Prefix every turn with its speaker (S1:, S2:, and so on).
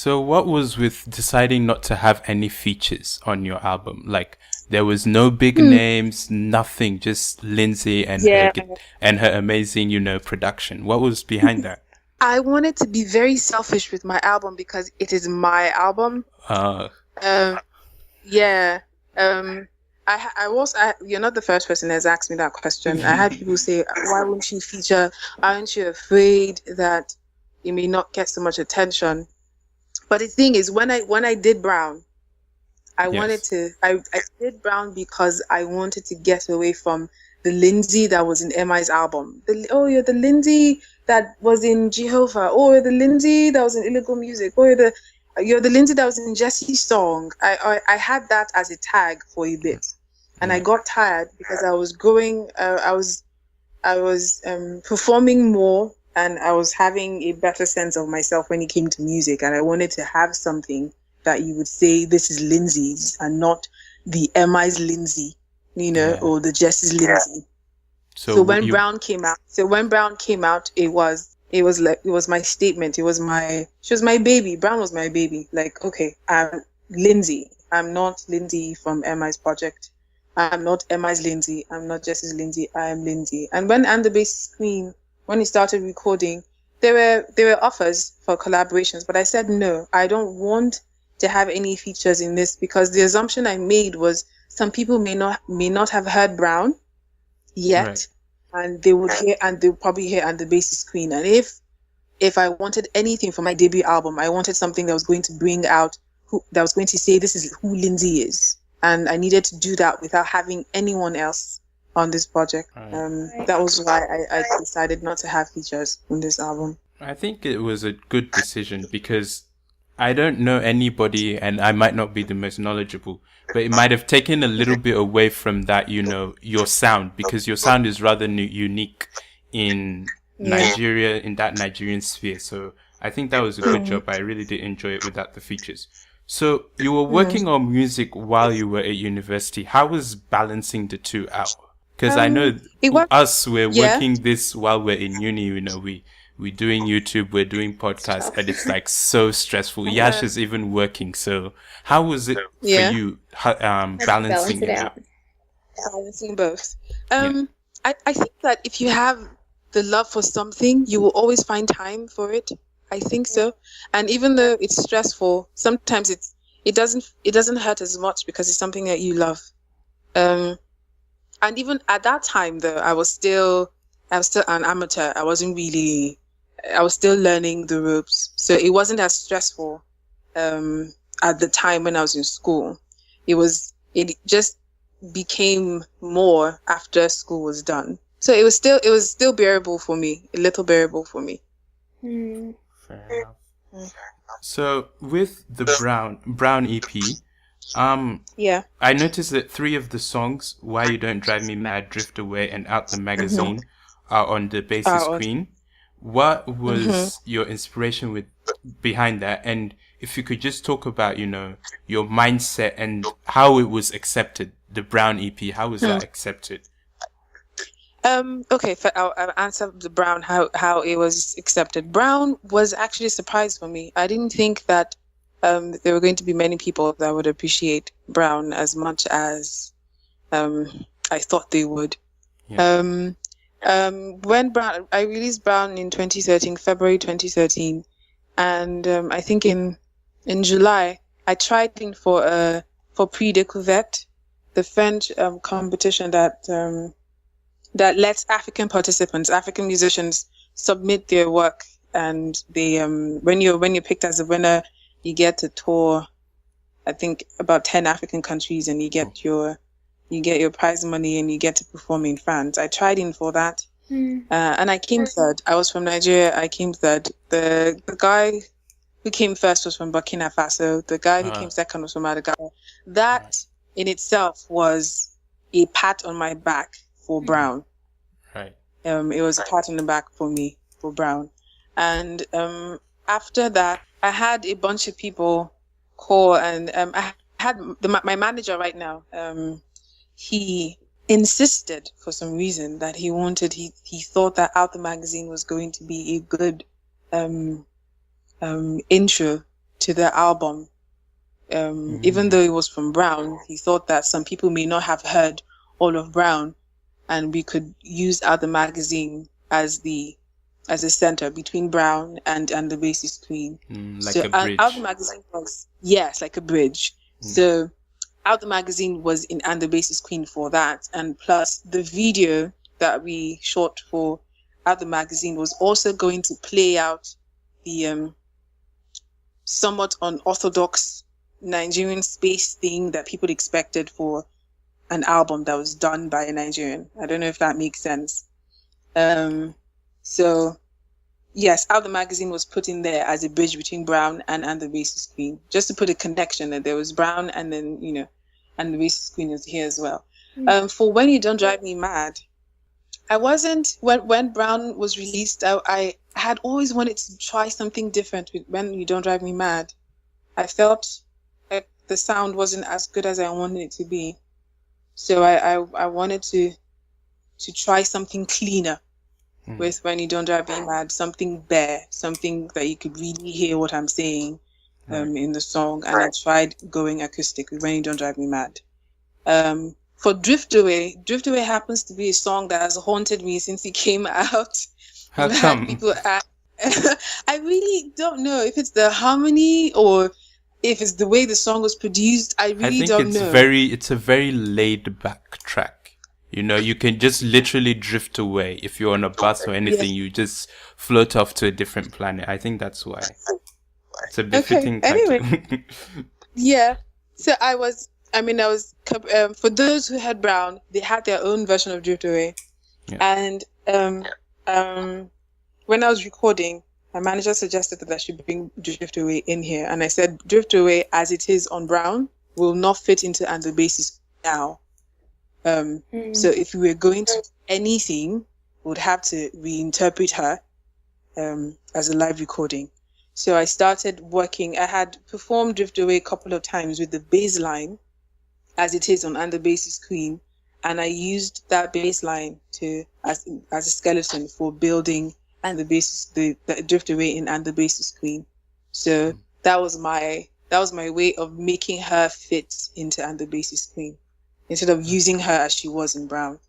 S1: So what was with deciding not to have any features on your album? Like there was no big names, nothing, just Lindsey and
S2: Yeah.
S1: her amazing, production. What was behind that?
S2: I wanted to be very selfish with my album because it is my album.
S1: Uh,
S2: Um, yeah. You're not the first person that's asked me that question. I had people say, why won't you feature? Aren't you afraid that you may not get so much attention? But the thing is, when I did Brown, I did Brown because I wanted to get away from the Lindsey that was in MI's album. You're the Lindsey that was in Jehovah. Oh, you're the Lindsey that was in Illegal Music. Oh, you're the Lindsey that was in Jesse's song. I had that as a tag for a bit, and I got tired because I was going. I was performing more, and I was having a better sense of myself when it came to music, and I wanted to have something that you would say this is Lindsey's and not the MI's Lindsey, or the Jesse's Lindsey. So when Brown came out, it was my statement. She was my baby. Brown was my baby. Like, okay, I'm Lindsey. I'm not Lindsey from MI's project. I'm not MI's Lindsey. I'm not Jesse's Lindsey. I am Lindsey. And when And the Bass Queen, when he started recording, there were offers for collaborations, but I said no. I don't want to have any features in this because the assumption I made was some people may not have heard Brown yet, right. And they would hear, and they'll probably hear And the Bass Queen. And if I wanted anything for my debut album, I wanted something that was going to bring out that was going to say this is who Lindsey is, and I needed to do that without having anyone else on this project. Right. That was why I decided not to have features on this album.
S1: I think it was a good decision because I don't know anybody, and I might not be the most knowledgeable, but it might have taken a little bit away from that, your sound, because your sound is rather unique in Nigeria, in that Nigerian sphere. So I think that was a good job. I really did enjoy it without the features. So you were working on music while you were at university. How was balancing the two out? Because I know we're working this while we're in uni, we're doing YouTube, we're doing podcasts, and it's like so stressful. Yash is even working. So how was it for you balancing it out?
S2: Balancing both. I think that if you have the love for something, you will always find time for it. I think so. And even though it's stressful, sometimes it doesn't hurt as much because it's something that you love. And even at that time, though, I was still an amateur. I was still learning the ropes. So it wasn't as stressful at the time when I was in school. It just became more after school was done. So it was still bearable for me, a little bearable for me.
S1: Fair enough. So with the Brown EP, I noticed that 3 of the songs, Why You Don't Drive Me Mad, Drift Away, and Out the Magazine, are on the Bassist Queen. What was your inspiration behind that? And if you could just talk about, your mindset and how it was accepted, the Brown EP, how was that accepted?
S2: Okay, I'll answer the Brown, how it was accepted. Brown was actually a surprise for me. I didn't think that there were going to be many people that would appreciate Brown as much as I thought they would. Yeah. When I released Brown in 2013, February 2013, and I think in July I tried in for Prix Découverte, the French competition that lets African musicians submit their work, and they when you're picked as a winner, you get to tour, I think, about 10 African countries, and you get your prize money, and you get to perform in France. I tried in for that, and I came third. I was from Nigeria. I came third. The guy who came first was from Burkina Faso. The guy who came second was from Madagascar. That in itself was a pat on my back for Brown.
S1: Right.
S2: It was a pat on the back for me for Brown, and after that, I had a bunch of people call, and I had my manager right now. He insisted for some reason that he thought that Out the Magazine was going to be a good intro to the album. Even though it was from Brown, he thought that some people may not have heard all of Brown, and we could use Out the Magazine as a center between Brown and the Bassist Queen.
S1: Like
S2: so
S1: a bridge.
S2: Out the Magazine was, yes, like a bridge. So Out the Magazine was in And the Bassist Queen for that, and plus the video that we shot for Out the Magazine was also going to play out the somewhat unorthodox Nigerian space thing that people expected for an album that was done by a Nigerian. I don't know if that makes sense. So yes, Out the Magazine was put in there as a bridge between Brown and the Bassist Queen, just to put a connection that there was Brown and then, and the Bassist Queen is here as well. For When You Don't Drive Me Mad, I wasn't, when Brown was released, I had always wanted to try something different with When You Don't Drive Me Mad. I felt like the sound wasn't as good as I wanted it to be. So I wanted to try something cleaner with When You Don't Drive Me Mad, something bare, something that you could really hear what I'm saying in the song. And I tried going acoustic with When You Don't Drive Me Mad. For Drift Away happens to be a song that has haunted me since it came out.
S1: How come?
S2: People I really don't know if it's the harmony or if it's the way the song was produced. I really don't know.
S1: It's a very laid back track. You can just literally drift away. If you're on a bus or anything, you just float off to a different planet. I think that's why. It's a befitting title.
S2: Anyway. Yeah. So I was, for those who had Brown, they had their own version of Drift Away. Yeah. And when I was recording, my manager suggested that I should bring Drift Away in here. And I said, Drift Away, as it is on Brown, will not fit into And the Bassist now. So if we were going to do anything, we would have to reinterpret her as a live recording. So I started working. I had performed Drift Away a couple of times with the bass line, as it is on And the Bassist Queen. And I used that bass line as a skeleton for building And the Bassist, the Drift Away in And the Bassist Queen. So that was my way of making her fit into And the Bassist Queen, instead of using her as she was in Brown.